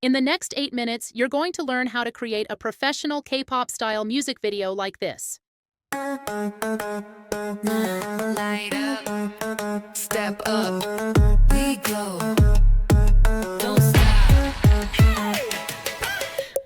In the next 8 minutes, you're going to learn how to create a professional K-pop style music video like this. Light up, step up, we glow, don't stop.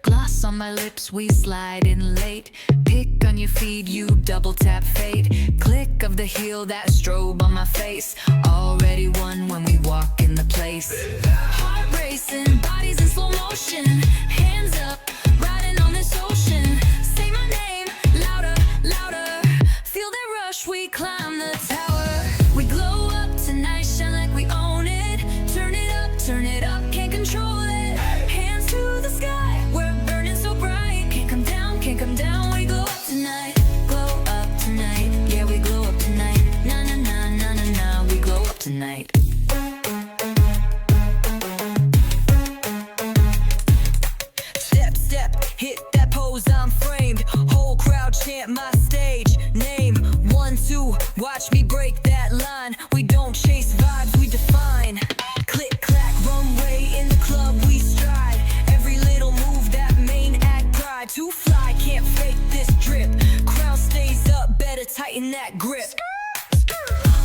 Gloss on my lips, we slide in late. Pick on your feed, you double tap fade. Click of the heel, that strobe on my face. Already won when we walk in the place. Heart racing, bodies in slow motion. Hands up, riding on this ocean. Say my name, louder, louder. Feel that rush, we climb the tower. We glow up tonight, shine like we own it. Turn it up, can't control it. Hands to the sky, we're burning so bright. Can't come down, we glow up tonight. Glow up tonight, yeah, we glow up tonight. Na na na na na na, we glow up tonight. Step, hit that pose, I'm framed. Whole crowd chant my stage name. 1, 2, watch me break that line. We don't chase vibes, we define. Click, clack, runway in the club, we stride. Every little move, that main act pride. To fly, can't fake this drip. Crown stays up, better tighten that grip.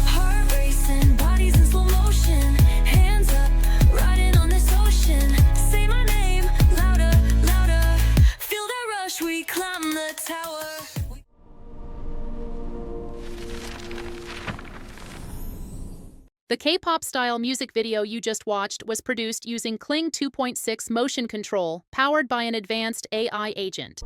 Heart racing, bodies in slow motion. Hands up, riding on this ocean. Say my name, louder, louder. Feel that rush, we climb the tower. The K-pop style music video you just watched was produced using Kling 2.6 Motion Control, powered by an advanced AI agent.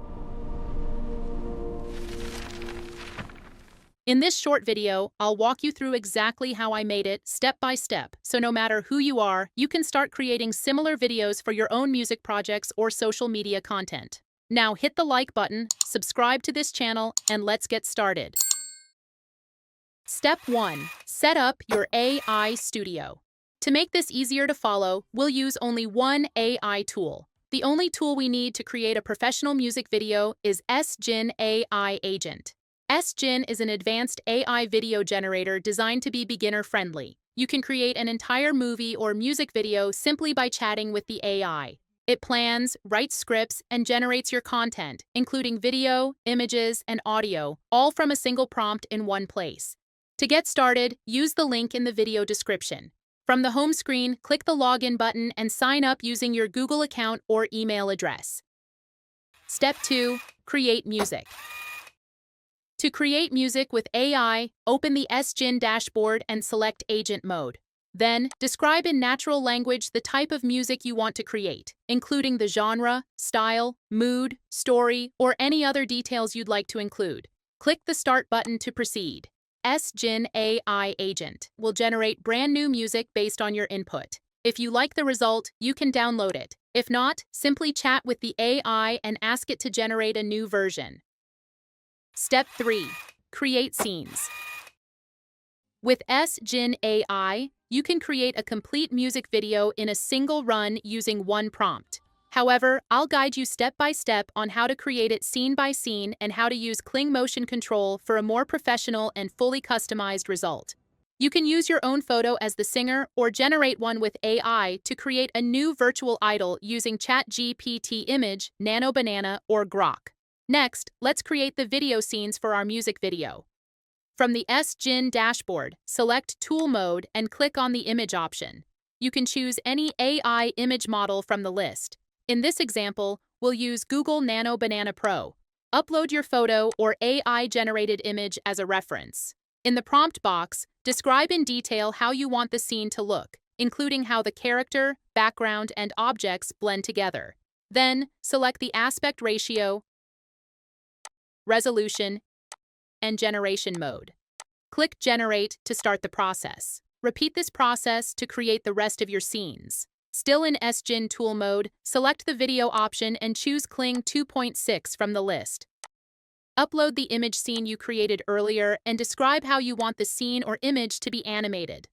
In this short video, I'll walk you through exactly how I made it step by step, so no matter who you are, you can start creating similar videos for your own music projects or social media content. Now hit the like button, subscribe to this channel, and let's get started. Step 1. Set up your AI studio. To make this easier to follow, we'll use only one AI tool. The only tool we need to create a professional music video is SJINN AI Agent. SJINN is an advanced AI video generator designed to be beginner-friendly. You can create an entire movie or music video simply by chatting with the AI. It plans, writes scripts, and generates your content, including video, images, and audio, all from a single prompt in one place. To get started, use the link in the video description. From the home screen, click the login button and sign up using your Google account or email address. Step 2. Create music. To create music with AI, open the SJINN dashboard and select Agent Mode. Then, describe in natural language the type of music you want to create, including the genre, style, mood, story, or any other details you'd like to include. Click the Start button to proceed. SJINN AI Agent will generate brand new music based on your input. If you like the result, you can download it. If not, simply chat with the AI and ask it to generate a new version. Step 3. Create scenes. With SJINN AI, you can create a complete music video in a single run using one prompt. However, I'll guide you step by step on how to create it scene by scene and how to use Kling Motion Control for a more professional and fully customized result. You can use your own photo as the singer or generate one with AI to create a new virtual idol using ChatGPT Image, Nano Banana, or Grok. Next, let's create the video scenes for our music video. From the SJINN dashboard, select Tool Mode and click on the Image option. You can choose any AI image model from the list. In this example, we'll use Google Nano Banana Pro. Upload your photo or AI-generated image as a reference. In the prompt box, describe in detail how you want the scene to look, including how the character, background, and objects blend together. Then, select the aspect ratio, resolution, and generation mode. Click Generate to start the process. Repeat this process to create the rest of your scenes. Still in SJINN tool mode, select the video option and choose Kling 2.6 from the list. Upload the image scene you created earlier and describe how you want the scene or image to be animated.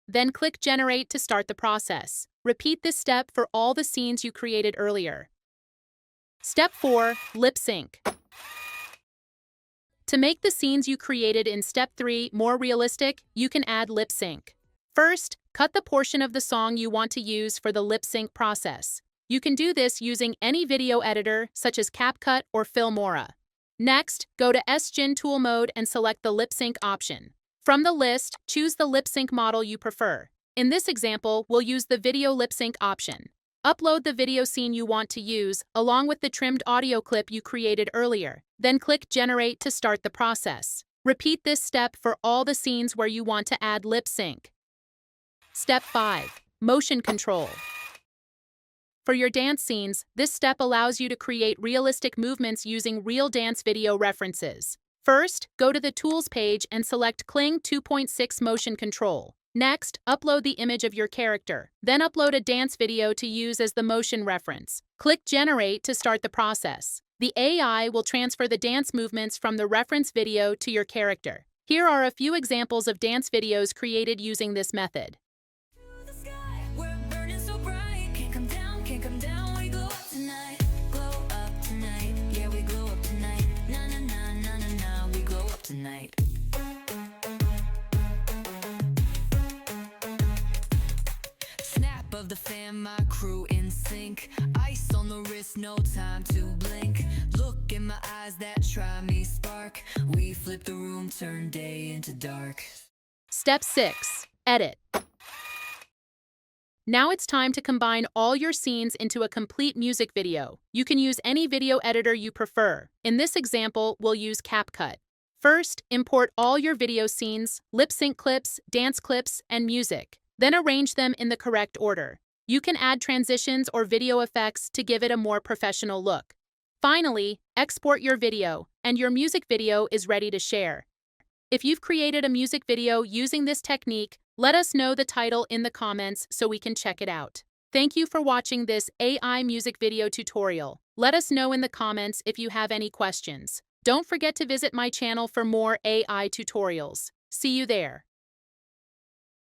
Then click Generate to start the process. Repeat this step for all the scenes you created earlier. Step 4. Lip sync. To make the scenes you created in Step 3 more realistic, you can add lip sync. First, cut the portion of the song you want to use for the lip sync process. You can do this using any video editor such as CapCut or Filmora. Next, go to SJINN Tool Mode and select the lip sync option. From the list, choose the lip sync model you prefer. In this example, we'll use the video lip sync option. Upload the video scene you want to use, along with the trimmed audio clip you created earlier. Then click Generate to start the process. Repeat this step for all the scenes where you want to add lip sync. Step 5. Motion Control. For your dance scenes, this step allows you to create realistic movements using real dance video references. First, go to the Tools page and select Kling 2.6 Motion Control. Next, upload the image of your character. Then upload a dance video to use as the motion reference. Click Generate to start the process. The AI will transfer the dance movements from the reference video to your character. Here are a few examples of dance videos created using this method. Tonight. Snap of the fan, my crew in sync. Ice on the wrist, no time to blink. Look in my eyes that try me spark. We flip the room, turn day into dark. Step 6. Edit. Now it's time to combine all your scenes into a complete music video. You can use any video editor you prefer. In this example, we'll use CapCut. First, import all your video scenes, lip sync clips, dance clips, and music. Then arrange them in the correct order. You can add transitions or video effects to give it a more professional look. Finally, export your video, and your music video is ready to share. If you've created a music video using this technique, let us know the title in the comments so we can check it out. Thank you for watching this AI music video tutorial. Let us know in the comments if you have any questions. Don't forget to visit my channel for more AI tutorials. See you there.